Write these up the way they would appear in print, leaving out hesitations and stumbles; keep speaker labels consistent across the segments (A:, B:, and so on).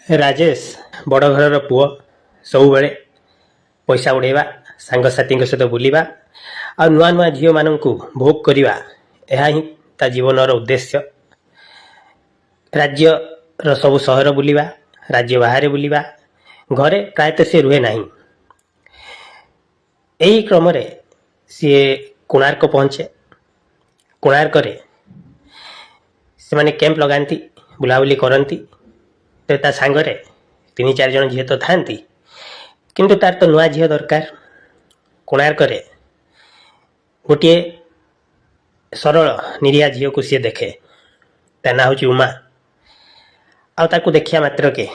A: राजेश बड़ घर पुओ सब बेले पैसा उड़ेवा सांगसाथी सहित बुलवा आ नुआ नुआ झील मान भोग करवा यह ही ता जीवन उद्देश्य। राज्य सब सहर बुलवा राज्य बाहर बुलवा घरे प्रायतः सी रुहे ना। यही क्रम सी कोणार्क पहुँचे। कोणार्क से माने कैंप लगाती बुलाबुली करती तो ता सांगरे 3-4 जन झील तो थांती किंतु तार तो नुआ झील दरकार। कोणार्क गोटे सरल निरीहा झील को सी देखे ता ना हूँ उमा। आकु देखिया मात्र के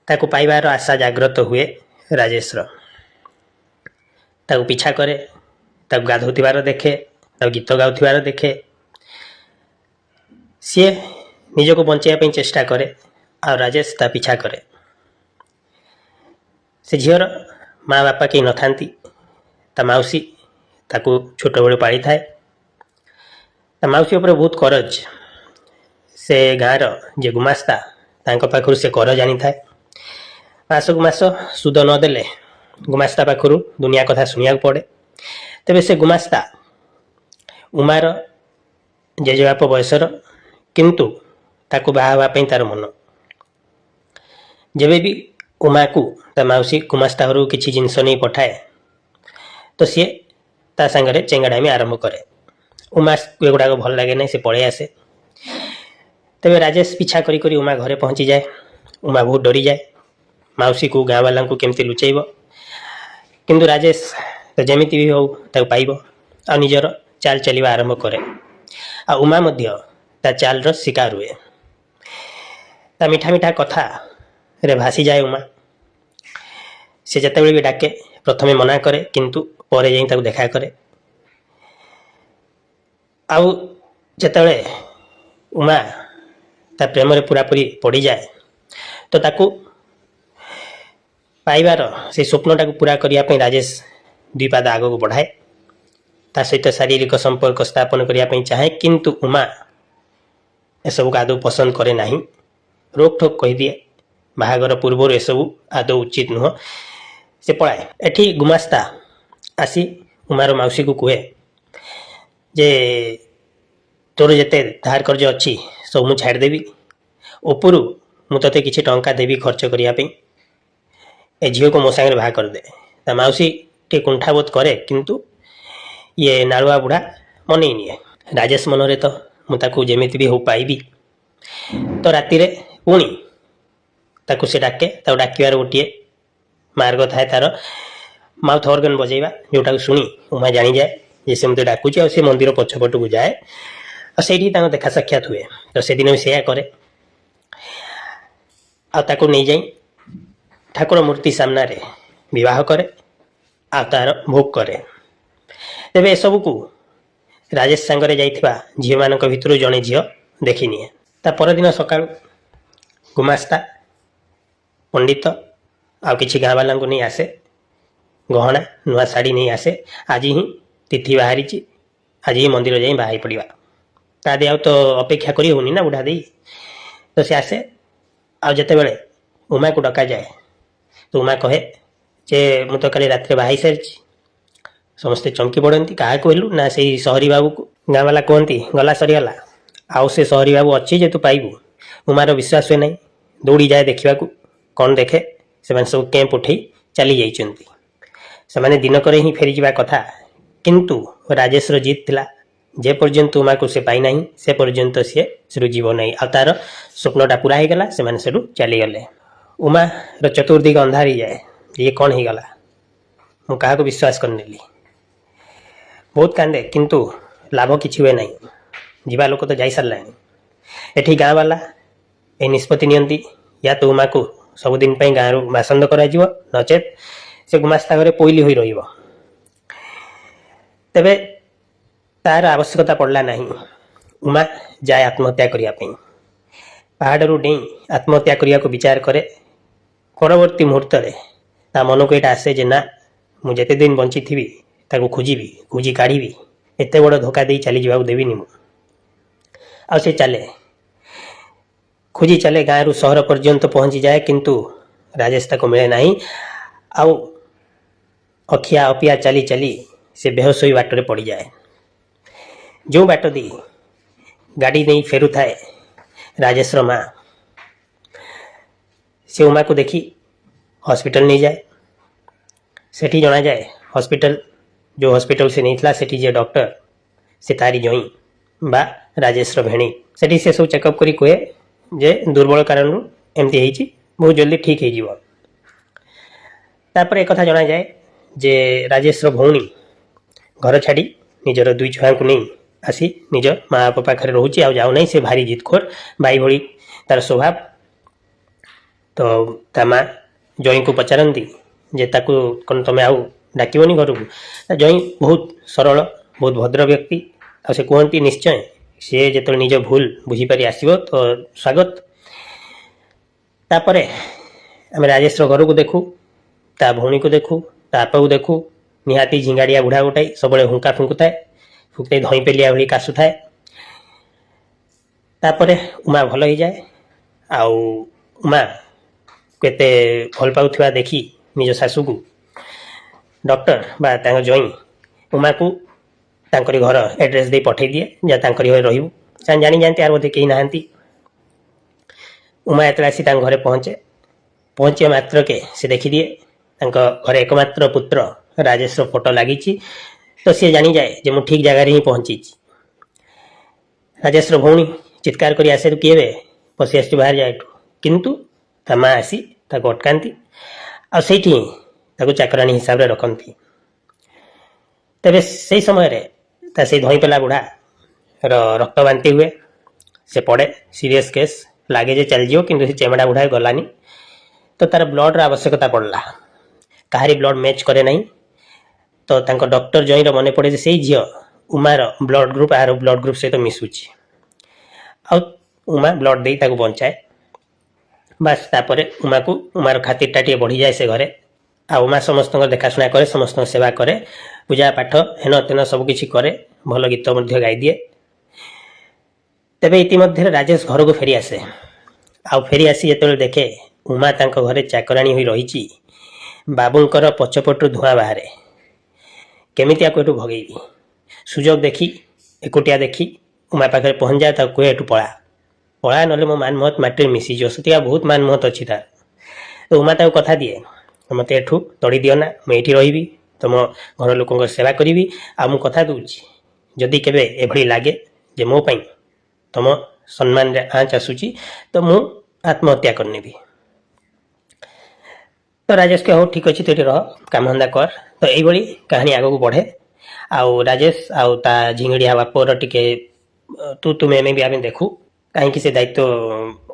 A: ताकू पाइबार आशा जागृत हुए। राजेश ताकू पीछा करे, ताकू गाधोथिबार देखे, ताकू गीत गाउथिबार देखे। सी निज को बचाई चेष्टा करे और राजेश ता पीछा करे। से झीर माँ बापा कहीं न थांती। ता मौसी ताकू छोट बेलू पाली थाए। ता मौसी उपर बहुत करज। से गाँवर जे गुमास्ता तांको पाखरु से कर जानी थाए। मासक मास सुद नदेले गुमास्ता पाखरु दुनिया कथा शुणिया पड़े। तेबे से गुमास्ता उमार जेजेबाप बयसर किंतु ताकू बाहावाई तार मन। जेबे भी उमा को ता मौसी गुमास्ता घर किसी जिनस नहीं पठाए तो सी ता सांगरे चेंगाड़ामी आरंभ करे। उमा एगुड़ाक भल लगे ना, से पलि आसे। तेबे राजेश पीछा करी करी उमा घरे पहुँची जाए। उमा बहुत डरी जाए मौसी को गाँ वाला केमती लुचेब किंतु राजेश तो जमीती भी हो पाइब आ निजर चाल चलवा आरंभ करे। आ उमा मध्य ता चाल रो शिकार हुए। ता मीठा मीठा कथा रे भासी जाए उमा। से जिते भी डाके प्रथमे मना करे किंतु परे जाई ताकू देखा करे। आउ जिते उमा ता प्रेम रे पूरापूरी पड़ी जाए तो ताकू पाइबार से स्वप्नटा को पूरा करने राजेश 2 पाद आग को बढ़ाए। ता सहित शारीरिक संपर्क स्थापन करने चाहे किंतु उमा एसबू को आदौ पसंद करे नहीं। रोक ठोक कही दिए बाहागर पूर्व एसबू आदौ उचित नुह। से पलाए। एठी गुमास्ता आसी उमार मौसी को कहे जे तोर जिते धार कर्ज अच्छी सब मुझे छाड़देवी उपरू मुझे किसी टंका देवी खर्च करने ए झील को मो सांगे बाहा करदे। ता मौसी टे कुंठाबोध करे किंतु ये नालुआ बुढ़ा मनै निए। राजेश मनरे तो मुझे जमीती भी हो पाइबी तो राति पुणी ताकू से डाके डाकिबार गोटे मार्ग थाए तार माउथ ऑर्गन बजेवा जोटा शुणी उमा जानी जाए जे से मत डाकुची आ से मंदिर पछपट को जाए और से देखा साक्षात हुए। तो से दिन भी से करे आकू नहीं जाई ठाकुर मूर्ति सामना रे विवाह करे आ तार भोग करे। तेबे एसबू को राजेश सांगरे जाइथिबा झील मान भितर जड़े झील देखी निए। ता परदिन सकाळु गुमास्ता पंडित आ किछि गाँ वाला नहीं आसे गहना नुआ शाढ़ी नहीं आसे। आज ही तिथि बाहरी आज ही मंदिर जाई बाहाई पड़ा। ता दे तो अपेक्षा करी होनी ना बुढ़ा दी। तो से आसे आ जिते बड़े उमा को डका जाए तो उमा कहे जे मु तो काली रात बाहाई सारी। समस्ते चमकी पड़ती क्या कहलु ना से सहरी बाबू को गाँ वाला कहती गला सरीगला आउ से सहरी बाबू अच्छी जे तू पाइबू। उमार विश्वास हुए नहीं दौड़ी जाए देखा कौन देखे से सब कैंप उठे चली जाइछन्ति। से माने दिनकर ही फेरी जा कथा किंतु राजेश जीत थिला जे पर्यंत उमा को से पाई नहीं से पर्यंत सी जीव नहीं आ तार स्वप्नटा पूरा हो गला। से माने चली गले। उमा चतुर्दिग अंधारी जाए ये कौन हो गला मु क्या विश्वास करनेली। बहुत कांदे किंतु लाभ किसी हुए नहीं। जीवा लोक तो जाई सारा। एठी गाँ वाला ए निष्पत्ति नियंती या तो उमा को सबुदिन गाँव बासंद कर नचेत से गुमास्ता घरे पोइली होई रहिबो। तेबे तार आवश्यकता पड़ला नहीं। उमा जाए आत्महत्या करने पहाड़ डेई आत्महत्या करने को विचार करे। परवर्ती मुहूर्त ता मन को यहाँ आसे जे ना मुझे दिन बंची थी ताको खोजी खोजी काढ़ी एत बड़ धोखा दे चली जावाक देविनी मु। आ से चले ଖୋଜି ଚାଲେ ଗାଁରୁ ସହର ପର୍ଯ୍ୟନ୍ତ ପହଞ୍ଚିଯାଏ, କିନ୍ତୁ ରାଜେଶ ତାକୁ ମିଳେ ନାହିଁ। ଆଉ ଅଖିଆ ଅପିଆ ଚାଲି ଚାଲି ସେ ବେହୋସ ହୋଇ ବାଟରେ ପଡ଼ିଯାଏ। ଯେଉଁ ବାଟ ଦେଇ ଗାଡ଼ି ନେଇ ଫେରୁଥାଏ ରାଜେଶର ମା, ସେ ଉମାକୁ ଦେଖି ହସ୍ପିଟାଲ ନେଇଯାଏ। ସେଠି ଜଣାଯାଏ ଯେଉଁ ହସ୍ପିଟାଲ ସେ ନେଇଥିଲା ସେଠି ଯିଏ ଡକ୍ଟର ସେ ତାରି ଜଇଁ ବା ରାଜେଶର ଭେଣୀ। ସେଠି ସେ ସବୁ ଚେକଅପ୍ କରି କୁହେ ଯେ ଦୁର୍ବଳ କାରଣରୁ ଏମିତି ହେଇଛି, ବହୁତ ଜଲ୍ଦି ଠିକ୍ ହେଇଯିବ। ତାପରେ ଏକଥା ଜଣାଯାଏ ଯେ ରାଜେଶର ଭଉଣୀ ଘର ଛାଡ଼ି ନିଜର 2 ଛୁଆଙ୍କୁ ନେଇ ଆସି ନିଜ ମା ବାପା ପାଖରେ ରହୁଛି, ଆଉ ଯାଉନାହିଁ। ସେ ଭାରି ଜିଦଖୋର, ଭାଇ ଭଳି ତାର ସ୍ୱଭାବ। ତ ତା ମା ଜଇଁକୁ ପଚାରନ୍ତି ଯେ ତାକୁ କ'ଣ ତମେ ଆଉ ଡାକିବନି ଘରକୁ? ଜଇଁ ବହୁତ ସରଳ, ବହୁତ ଭଦ୍ର ବ୍ୟକ୍ତି। ଆଉ ସେ କୁହନ୍ତି ନିଶ୍ଚୟ, ସିଏ ଯେତେବେଳେ ନିଜ ଭୁଲ ବୁଝିପାରି ଆସିବ ତ ସ୍ୱାଗତ। ତାପରେ ଆମେ ରାଜେଶର ଘରକୁ ଦେଖୁ, ତା ଭଉଣୀକୁ ଦେଖୁ, ତା ବାପାକୁ ଦେଖୁ। ନିହାତି ଝିଙ୍ଗାଡ଼ିଆ ବୁଢ଼ା ଗୋଟାଏ, ସବୁବେଳେ ହୁଙ୍କା ଫୁଙ୍କୁଥାଏ, ଫୁଙ୍କେଇ ଧଇଁ ପେଲିଆ ଭଳି କାଶୁଥାଏ। ତାପରେ ଉମା ଭଲ ହେଇଯାଏ। ଆଉ ଉମା କେତେ ଭଲ ପାଉଥିବା ଦେଖି ନିଜ ଶାଶୁକୁ ଡକ୍ଟର ବା ତାଙ୍କ ଜଇଁ ଉମାକୁ ତାଙ୍କରି ଘର ଆଡ୍ରେସ୍ ଦେଇ ପଠାଇ ଦିଏ, ଯା ତାଙ୍କରି ଘରେ ରହିବୁ। ସେମାନେ ଜାଣିଯାଆନ୍ତି ଆର ବୋଧେ କେହି ନାହାନ୍ତି। ଉମା ଯେତେବେଳେ ଆସି ତାଙ୍କ ଘରେ ପହଞ୍ଚିବା ମାତ୍ରକେ ସେ ଦେଖିଦିଏ ତାଙ୍କ ଘରେ ଏକମାତ୍ର ପୁତ୍ର ରାଜେଶର ଫଟୋ ଲାଗିଛି। ତ ସିଏ ଜାଣିଯାଏ ଯେ ମୁଁ ଠିକ୍ ଜାଗାରେ ହିଁ ପହଞ୍ଚିଛି। ରାଜେଶର ଭଉଣୀ ଚିତ୍କାର କରି ଆସେ, କିଏ ବେ, ପଶି ଆସିଛୁ, ବାହାରି ଯାଏ ଏଠୁ। କିନ୍ତୁ ତା ମା ଆସି ତାକୁ ଅଟକାନ୍ତି, ଆଉ ସେଇଠି ହିଁ ତାକୁ ଚାକରାଣୀ ହିସାବରେ ରଖନ୍ତି। ତେବେ ସେଇ ସମୟରେ ତା ସେଇ ଧଇଁପେଲା ବୁଢ଼ାର ରକ୍ତ ବାନ୍ତି ହୁଏ, ସେ ପଡ଼େ, ସିରିୟସ୍ କେସ୍, ଲାଗେ ଯେ ଚାଲିଯିବ, କିନ୍ତୁ ସେ ଚେମଡ଼ା ବୁଢ଼ା ଗଲାନି। ତ ତାର ବ୍ଲଡ଼ର ଆବଶ୍ୟକତା ପଡ଼ିଲା। କାହାରି ବ୍ଲଡ଼ ମ୍ୟାଚ୍ କରେ ନାହିଁ। ତ ତାଙ୍କ ଡକ୍ଟର ଜଇଁର ମନେ ପଡ଼େ ଯେ ସେଇ ଝିଅ ଉମାର ବ୍ଲଡ଼ ଗ୍ରୁପ୍ ଆର ବ୍ଲଡ଼ ଗ୍ରୁପ୍ ସହିତ ମିଶୁଛି, ଆଉ ଉମା ବ୍ଲଡ଼ ଦେଇ ତାକୁ ବଞ୍ଚାଏ। ବାସ୍ ତାପରେ ଉମାର ଖାତିରଟା ଟିକେ ବଢ଼ିଯାଏ ସେ ଘରେ। ଆଉ ଉମା ସମସ୍ତଙ୍କ ଦେଖାଶୁଣା କରେ, ସମସ୍ତଙ୍କ ସେବା କରେ, ପୂଜା ପାଠ ହେନ ତେନ ସବୁକିଛି କରେ, ଭଲ ଗୀତ ମଧ୍ୟ ଗାଇଦିଏ। ତେବେ ଇତିମଧ୍ୟରେ ରାଜେଶ ଘରକୁ ଫେରି ଆସେ। ଆଉ ଫେରି ଆସି ଯେତେବେଳେ ଦେଖେ ଉମା ତାଙ୍କ ଘରେ ଚାକରାଣୀ ହୋଇ ରହିଛି, ବାବୁଙ୍କର ପଛପଟରୁ ଧୂଆଁ ବାହାରେ। କେମିତି ଆକୁ ଏଠୁ ଭଗେଇବି? ସୁଯୋଗ ଦେଖି, ଏକୁଟିଆ ଦେଖି ଉମା ପାଖରେ ପହଞ୍ଚିଯାଏ। ତାକୁ କୁହେ ଏଠୁ ପଳା, ନହେଲେ ମୋ ମାନ ମହତ ମାଟିରେ ମିଶିଯିବ। ସେତିକା ବହୁତ ମାନ ମହତ ଅଛି ତାର। ତ ଉମା ତାକୁ କଥା ଦିଏ, ମୋତେ ଏଠୁ ତଡ଼ି ଦିଅ ନା, ମୁଁ ଏଇଠି ରହିବି, ତମ ଘର ଲୋକଙ୍କ ସେବା କରିବି। ଆଉ ମୁଁ କଥା ଦେଉଛି, ଯଦି କେବେ ଏଭଳି ଲାଗେ ଯେ ମୋ ପାଇଁ ତମ ସମ୍ମାନରେ ଆଞ୍ଚ ଆସୁଛି, ତ ମୁଁ ଆତ୍ମହତ୍ୟା କରିନେବି। ତ ରାଜେଶ କହେ ହଉ ଠିକ୍ ଅଛି, ତୁ ଏଠି ରହ, କାମଧନ୍ଦା କର। ତ ଏଇଭଳି କାହାଣୀ ଆଗକୁ ବଢ଼େ। ଆଉ ରାଜେଶ ଆଉ ତା ଝିଙ୍ଗିଡ଼ିଆ ବାପର ଟିକେ ତୁ ତୁମେ ବି ଆମେ ଦେଖୁ, କାହିଁକି ସେ ଦାୟିତ୍ୱ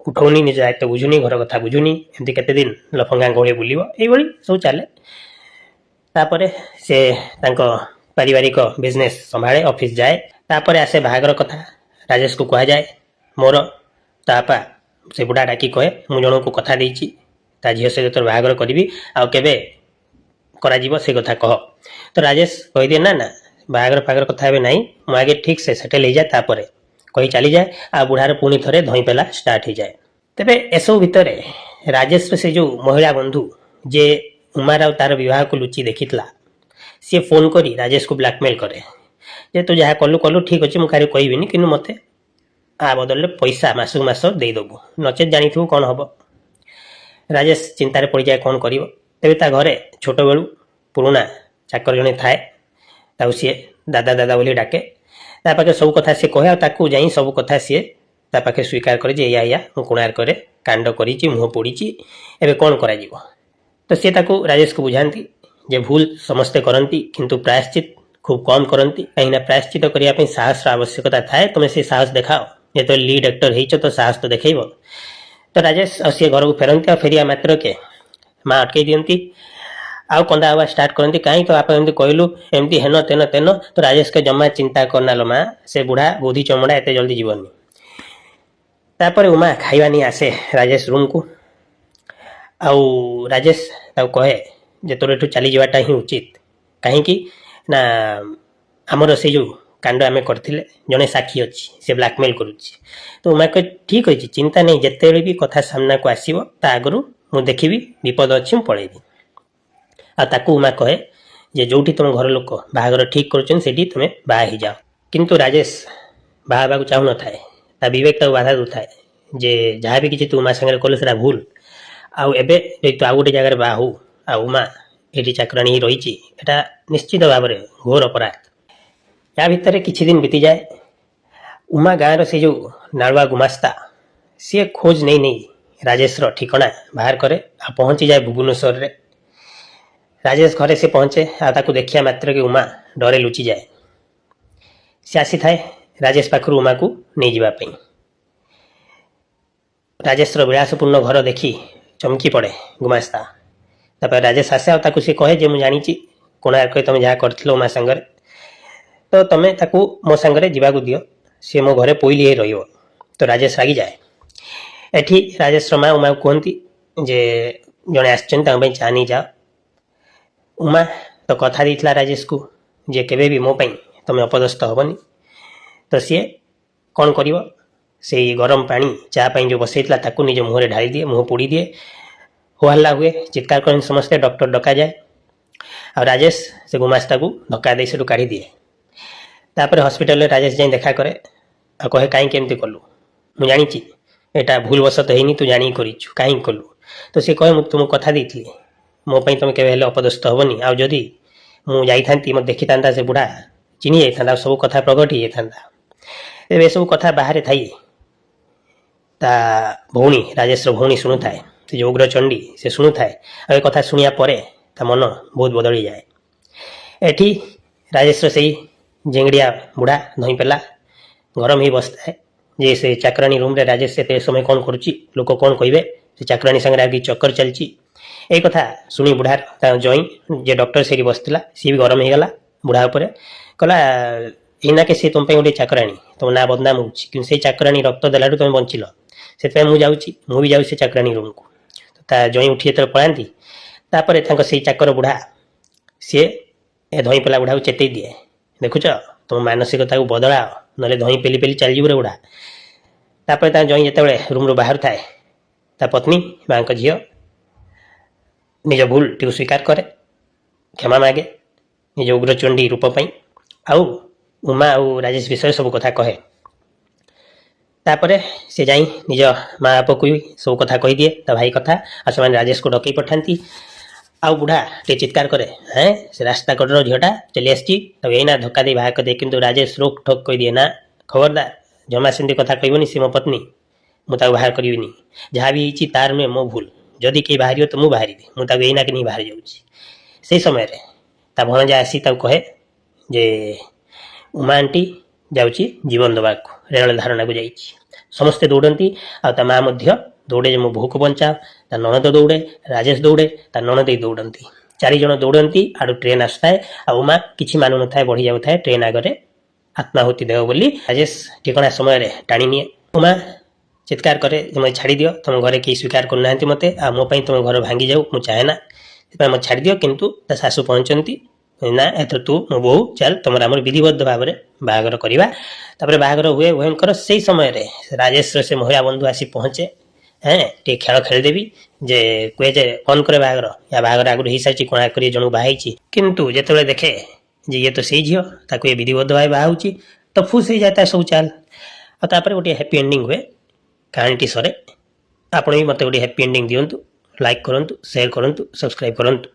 A: ଉଠଉନି, ନିଜ ଦାୟିତ୍ୱ ବୁଝୁନି, ଘର କଥା ବୁଝୁନି, ଏମିତି କେତେ ଦିନ ଲଫଙ୍ଗା ଗହଳି ବୁଲିବ, ଏଇଭଳି ସବୁ ଚାଲେ। ତାପରେ ସେ ତାଙ୍କ ପାରିବାରିକ ବିଜନେସ୍ ସମ୍ଭାଳେ, ଅଫିସ୍ ଯାଏ। ତାପରେ ଆସେ ବାହାଘର କଥା। ରାଜେଶକୁ କୁହାଯାଏ, ମୋର ତା ବାପା ସେ ବୁଢ଼ା ଡାକି କହେ, ମୁଁ ଜଣଙ୍କୁ କଥା ଦେଇଛି, ତା ଝିଅ ସହିତ ତୋର ବାହାଘର କରିବି, ଆଉ କେବେ କରାଯିବ ସେ କଥା କହ। ତ ରାଜେଶ କହିଦିଏ ନା ବାହାଘର ଫାହାଘର କଥା ଏବେ ନାହିଁ, ମୁଁ ଆଗେ ଠିକ୍ ସେ ସେଟେଲ୍ ହେଇଯାଏ, ତାପରେ କହି ଚାଲିଯାଏ। ଆଉ ବୁଢ଼ାର ପୁଣି ଥରେ ଧଇଁ ପେଲା ଷ୍ଟାର୍ଟ ହେଇଯାଏ। ତେବେ ଏସବୁ ଭିତରେ ରାଜେଶର ସେ ଯେଉଁ ମହିଳା ବନ୍ଧୁ ଯେ ଉମାର ଆଉ ତାର ବିବାହକୁ ଲୁଚି ଦେଖିଥିଲା, ସିଏ ଫୋନ୍ କରି ରାଜେଶକୁ ବ୍ଲାକମେଲ୍ କରେ ଯେ ତୁ ଯାହା କଲୁ ଠିକ୍ ଅଛି, ମୁଁ କାହାକୁ କହିବିନି, କିନ୍ତୁ ମୋତେ ଆ ବଦଳରେ ପଇସା ମାସକୁ ମାସ ଦେଇଦେବୁ, ନଚେତ୍ ଜାଣିଥିବୁ କ'ଣ ହେବ। ରାଜେଶ ଚିନ୍ତାରେ ପଡ଼ିଯାଏ କ'ଣ କରିବ। ତେବେ ତା ଘରେ ଛୋଟବେଳୁ ପୁରୁଣା ଚାକର ଜଣେ ଥାଏ, ତାକୁ ସିଏ ଦାଦା ବୋଲି ଡାକେ। ତା ପାଖରେ ସବୁ କଥା ସିଏ କହେ, ଆଉ ତାକୁ ଯାଇ ସବୁ କଥା ସିଏ ତା ପାଖରେ ସ୍ୱୀକାର କରେ ଯେ ଏଇଆ ମୁଁ କୋଣାର୍କରେ କାଣ୍ଡ କରିଛି, ମୁହଁ ପୋଡ଼ିଛି, ଏବେ କ'ଣ କରାଯିବ। ତ ସିଏ ତାକୁ ରାଜେଶକୁ ବୁଝାନ୍ତି ଯେ ଭୁଲ ସମସ୍ତେ କରନ୍ତି, କିନ୍ତୁ ପ୍ରାୟଶ୍ଚିତ ଖୁବ୍ କମ୍ କରନ୍ତି, କାହିଁକିନା ପ୍ରାୟଶ୍ଚିତ କରିବା ପାଇଁ ସାହସର ଆବଶ୍ୟକତା ଥାଏ। ତୁମେ ସେ ସାହସ ଦେଖାଅ, ଯେତେବେଳେ ଲିଡ୍ ଆକ୍ଟର ହେଇଛ ତ ସାହସ ତ ଦେଖେଇବ। ତ ରାଜେଶ ଆଉ ସିଏ ଘରକୁ ଫେରନ୍ତି। ଆଉ ଫେରିବା ମାତ୍ରକେ ମା ଅଟକେଇ ଦିଅନ୍ତି, ଆଉ କନ୍ଦା ହେବା ଷ୍ଟାର୍ଟ କରନ୍ତି, କାହିଁ ତ ବାପା ଏମିତି କହିଲୁ, ଏମିତି ହେନ ତେନ। ତ ରାଜେଶকে ଜମା ଚିନ୍ତା କରନା ଲୋ ମା, ସେ ବୁଢ଼ା ବୁଦ୍ଧି ଚମଡ଼ା ଏତେ ଜଲ୍ଦି ଯିବନି। ତାପରେ ଉମା ଖାଇବା ନେଇ ଆସେ ରାଜେଶ ରୁମ୍କୁ। ଆଉ ରାଜେଶ ତାକୁ କହେ ଯେ ତୋର ଏଠୁ ଚାଲିଯିବାଟା ହିଁ ଉଚିତ, କାହିଁକି ନା ଆମର ସେଇ ଯେଉଁ କାଣ୍ଡ ଆମେ କରିଥିଲେ ଜଣେ ସାକ୍ଷୀ ଅଛି ସେ ବ୍ଲାକମେଲ୍ କରୁଛି। ତ ଉମା କହେ ଠିକ୍ ଅଛି ଚିନ୍ତା ନାହିଁ, ଯେତେବେଳେ ବି କଥା ସାମ୍ନାକୁ ଆସିବ ତା ଆଗରୁ ମୁଁ ଦେଖିବି ବିପଦ ଅଛି ମୁଁ ପଳେଇବି। ଆଉ ତାକୁ ଉମା କହେ ଯେ ଯେଉଁଠି ତୁମ ଘର ଲୋକ ବାହାଘର ଠିକ୍ କରୁଛନ୍ତି ସେଠି ତୁମେ ବାହା ହେଇଯାଅ। କିନ୍ତୁ ରାଜେଶ ବାହା ହେବାକୁ ଚାହୁଁନଥାଏ, ତା ବିବେକ ତାକୁ ବାଧା ଦେଉଥାଏ ଯେ ଯାହା ବି କିଛି ତୁ ଉମା ସାଙ୍ଗରେ କଲୁ ସେଟା ଭୁଲ। ଆଉ ଏବେ ଯଦି ତୁ ଆଉ ଗୋଟେ ଜାଗାରେ ବାହା ହଉ ଆଉ ଉମା ଏଠି ଚାକରାଣୀ ହେଇ ରହିଛି, ଏଟା ନିଶ୍ଚିତ ଭାବରେ ଘୋର ଅପରାଧ। ୟା ଭିତରେ କିଛି ଦିନ ବିତିଯାଏ। ଉମା ଗାଁର ସେ ଯେଉଁ ନାଳୁଆ ଗୁମାସ୍ତା ସିଏ ଖୋଜ ନେଇ ନେଇ ରାଜେଶର ଠିକଣା ବାହାର କରେ ଆଉ ପହଞ୍ଚିଯାଏ ଭୁବନେଶ୍ୱରରେ। ରାଜେଶ ଘରେ ସେ ପହଞ୍ଚେ ଆଉ ତାକୁ ଦେଖିବା ମାତ୍ରକେ ଉମା ଡରେ ଲୁଚିଯାଏ। ସେ ଆସିଥାଏ ରାଜେଶ ପାଖରୁ ଉମାକୁ ନେଇଯିବା ପାଇଁ। ରାଜେଶର ବିଳାସପୂର୍ଣ୍ଣ ଘର ଦେଖି ଚମକି ପଡ଼େ ଗୁମାସ୍ତା। ତାପରେ ରାଜେଶ ଆସେ ଆଉ ତାକୁ ସେ କହେ ଯେ ମୁଁ ଜାଣିଛି କୋଣାର୍କରେ ତୁମେ ଯାହା କରିଥିଲ ଉମା ସାଙ୍ଗରେ, ତ ତୁମେ ତାକୁ ମୋ ସାଙ୍ଗରେ ଯିବାକୁ ଦିଅ, ସିଏ ମୋ ଘରେ ପୋଇଲି ହେଇ ରହିବ। ତ ରାଜେଶ ରାଗିଯାଏ। ଏଠି ରାଜେଶର ମା ଉମାକୁ କୁହନ୍ତି ଯେ ଜଣେ ଆସିଛନ୍ତି ତାଙ୍କ ପାଇଁ ଚା ନେଇଯାଅ। ଉମା ତ କଥା ଦେଇଥିଲା ରାଜେଶକୁ ଯେ କେବେ ବି ମୋ ପାଇଁ ତୁମେ ଅପଦସ୍ତ ହେବନି। ତ ସିଏ କ'ଣ କରିବ, ସେଇ ଗରମ ପାଣି ଚା ପାଇଁ ଯେଉଁ ବସେଇଥିଲା ତାକୁ ନିଜ ମୁହଁରେ ଢାଳି ଦିଏ, ମୁହଁ ପୋଡ଼ି ଦିଏ, ହୋହାଲ୍ଲା ହୁଏ, ଚିତ୍କାର କରନ୍ତି ସମସ୍ତେ, ଡକ୍ଟର ଡକାଯାଏ। ଆଉ ରାଜେଶ ସେ ଗୁମାସ୍ତାକୁ ଧକ୍କା ଦେଇ ସେଠୁ କାଢ଼ିଦିଏ। ତାପରେ ହସ୍ପିଟାଲରେ ରାଜେଶ ଯାଇ ଦେଖା କରେ ଆଉ କହେ କାହିଁକି ଏମିତି କଲୁ, ମୁଁ ଜାଣିଛି ଏଇଟା ଭୁଲବଶତଃ ହେଇନି, ତୁ ଜାଣିକି କରିଛୁ, କାହିଁକି କଲୁ। ତ ସେ କହେ ମୁଁ ତୁମକୁ କଥା ଦେଇଥିଲି ମୋ ପାଇଁ ତୁମେ କେବେ ହେଲେ ଅପଦସ୍ତ ହେବନି, ଆଉ ଯଦି ମୁଁ ଯାଇଥାନ୍ତି ମୋତେ ଦେଖିଥାନ୍ତା ସେ ବୁଢ଼ା ଚିହ୍ନି ଯାଇଥାନ୍ତା ଆଉ ସବୁ କଥା ପ୍ରଗଟ ହେଇଯାଇଥାନ୍ତା। ଏବେ ଏସବୁ କଥା ବାହାରେ ଥାଇ ତା ଭଉଣୀ ରାଜେଶର ଭଉଣୀ ଶୁଣୁଥାଏ, ସେ ଯେଉଁ ଉଗ୍ରଚଣ୍ଡୀ ସେ ଶୁଣୁଥାଏ। ଆଉ ଏ କଥା ଶୁଣିବା ପରେ ତା ମନ ବହୁତ ବଦଳିଯାଏ। ଏଠି ରାଜେଶର ସେଇ ଜେଙ୍ଗଡ଼ିଆ ବୁଢ଼ା ଧଇଁ ପେଲା ଗରମ ହେଇ ବସିଥାଏ ଯେ ସେ ଚାକରାଣୀ ରୁମ୍ରେ ରାଜେଶ ଏତେ ସମୟ କ'ଣ କରୁଛି, ଲୋକ କ'ଣ କହିବେ, ସେ ଚାକରାଣୀ ସାଙ୍ଗରେ ଆଗେ ଚକ୍କର ଚାଲିଛି। ଏଇ କଥା ଶୁଣି ବୁଢ଼ାର ତା ଜଇଁ ଯେ ଡକ୍ଟର ସେଇଠି ବସିଥିଲା ସିଏ ବି ଗରମ ହେଇଗଲା ବୁଢ଼ା ଉପରେ। କହିଲା ଏଇନାକେ ସେ ତୁମ ପାଇଁ ଗୋଟେ ଚାକରାଣୀ, ତୁମ ନାଁ ବଦନାମ ହେଉଛି, କିନ୍ତୁ ସେଇ ଚାକରାଣୀ ରକ୍ତ ଦେଲାଠୁ ତୁମେ ବଞ୍ଚିଲ, ସେଥିପାଇଁ ମୁଁ ବି ଯାଉଛି ସେ ଚାକରାଣୀ ରୁମ୍କୁ। ତା ଜଇଁ ଉଠି ଯେତେବେଳେ ପଳାନ୍ତି ତାପରେ ତାଙ୍କ ସେଇ ଚାକର ବୁଢ଼ା ସିଏ ଏ ଧଇଁ ପେଲା ବୁଢ଼ାକୁ ଚେତେଇ ଦିଏ, ଦେଖୁଛ ତୁମ ମାନସିକତାକୁ ବଦଳାଅ, ନହେଲେ ଧଇଁ ପେଲି ପେଲି ଚାଲିଯିବ ରେ ବୁଢ଼ା। ତାପରେ ତା ଜଇଁ ଯେତେବେଳେ ରୁମ୍ରୁ ବାହାରୁଥାଏ ତା ପତ୍ନୀ ମାଙ୍କ ଝିଅ ନିଜ ଭୁଲଟିକୁ ସ୍ୱୀକାର କରେ, କ୍ଷମା ମାଗେ ନିଜ ଉଗ୍ରଚଣ୍ଡୀ ରୂପ ପାଇଁ, ଆଉ ଉମା ଆଉ ରାଜେଶ ବିଷୟରେ ସବୁ କଥା କହେ। ତାପରେ ସେ ଯାଇ ନିଜ ମା ବାପକୁ ବି ସବୁ କଥା କହିଦିଏ, ତା ଭାଇ କଥା, ଆଉ ସେମାନେ ରାଜେଶକୁ ଡକେଇ ପଠାନ୍ତି। ଆଉ ବୁଢ଼ା ଟିକେ ଚିତ୍କାର କରେ, ସେ ରାସ୍ତା କଡ଼ର ଝିଅଟା ଚାଲି ଆସିଛି, ତାକୁ ଏଇନା ଧକ୍କା ଦେଇ ବାହାର କରିଦିଏ। କିନ୍ତୁ ରାଜେଶ ରୋକ ଠୋକ କହିଦିଏ, ନା ଖବରଦାର ଜମା ସେମିତି କଥା କହିବନି, ସେ ମୋ ପତ୍ନୀ, ମୁଁ ତାକୁ ବାହାର କରିବିନି, ଯାହା ବି ହେଇଛି ତାର ନୁହେଁ ମୋ ଭୁଲ, ଯଦି କେହି ବାହାରିବ ତ ମୁଁ ବାହାରିବି, ମୁଁ ତାକୁ ଏଇନାକେ ନେଇ ବାହାରି ଯାଉଛି। ସେଇ ସମୟରେ ତା ଭଣଜା ଆସି ତାକୁ କହେ ଯେ ଉମା ଆଣ୍ଟି ଯାଉଛି ଜୀବନ ଦେବାକୁ, ରେଳ ଧାରଣାକୁ ଯାଇଛି। ସମସ୍ତେ ଦୌଡ଼ନ୍ତି ଆଉ ତା ମା ମଧ୍ୟ ଦୌଡ଼େ ଯେ ମୋ ବୋହୂକୁ ବଞ୍ଚାଅ, ତା ନଣନ୍ଦ ଦୌଡ଼େ, ରାଜେଶ ଦୌଡ଼େ, ତା ନଣନ୍ଦେଇ ଦୌଡ଼ନ୍ତି, 4 ଜଣ ଦୌଡ଼ନ୍ତି। ଆଡ଼ୁ ଟ୍ରେନ୍ ଆସୁଥାଏ ଆଉ ଉମା କିଛି ମାନୁନଥାଏ, ବଢ଼ି ଯାଉଥାଏ ଟ୍ରେନ୍ ଆଗରେ ଆତ୍ମାହୁତି ଦେବ ବୋଲି। ରାଜେଶ ଠିକଣା ସମୟରେ ଟାଣି ନିଏ। ଉମା ଚିତ୍କାର କରେ ଯେ ମୋତେ ଛାଡ଼ିଦିଅ, ତୁମ ଘରେ କେହି ସ୍ୱୀକାର କରୁନାହାନ୍ତି ମୋତେ, ଆଉ ମୋ ପାଇଁ ତୁମ ଘର ଭାଙ୍ଗିଯାଉ ମୁଁ ଚାହେଁ ନା, ସେଥିପାଇଁ ମୋତେ ଛାଡ଼ିଦିଅ। କିନ୍ତୁ ତା ଶାଶୁ ପହଞ୍ଚନ୍ତି, ନା ଏଥର ତୁ ମୋ ବୋହୂ ଚାଲ, ତୁମର ଆମର ବିଧିବଦ୍ଧ ଭାବରେ ବାହାଘର କରିବା। ତାପରେ ବାହାଘର ହୁଏ ଭୟଙ୍କର। ସେଇ ସମୟରେ ରାଜେଶର ସେ ମହିଳା ବନ୍ଧୁ ଆସି ପହଞ୍ଚେ, ଟିକେ ଖେଳ ଖେଳିଦେବି ଯେ କୁହେ ଯେ ଫୋନ୍ କରେ ବାହାଘର, ୟା ବାହାଘର ଆଗରୁ ହେଇସାରିଛି, କୋଣାର୍କ କରି ଜଣକୁ ବାହା ହେଇଛି। କିନ୍ତୁ ଯେତେବେଳେ ଦେଖେ ଯେ ଇଏ ତ ସେଇ ଝିଅ, ତାକୁ ଏ ବିଧିବଦ୍ଧ ଭାବେ ବାହା ହେଉଛି, ତ ଫୁସ୍ ହେଇଯାଏ ତା ସବୁ ଚାଲ। ଆଉ ତାପରେ ଗୋଟିଏ ହ୍ୟାପି ଏଣ୍ଡିଙ୍ଗ ହୁଏ, କାହାଣୀଟି ସରେ। ଆପଣ ବି ମୋତେ ଗୋଟିଏ ହ୍ୟାପି ଏଣ୍ଡିଙ୍ଗ ଦିଅନ୍ତୁ, ଲାଇକ୍ କରନ୍ତୁ, ସେୟାର କରନ୍ତୁ, ସବସ୍କ୍ରାଇବ୍ କରନ୍ତୁ।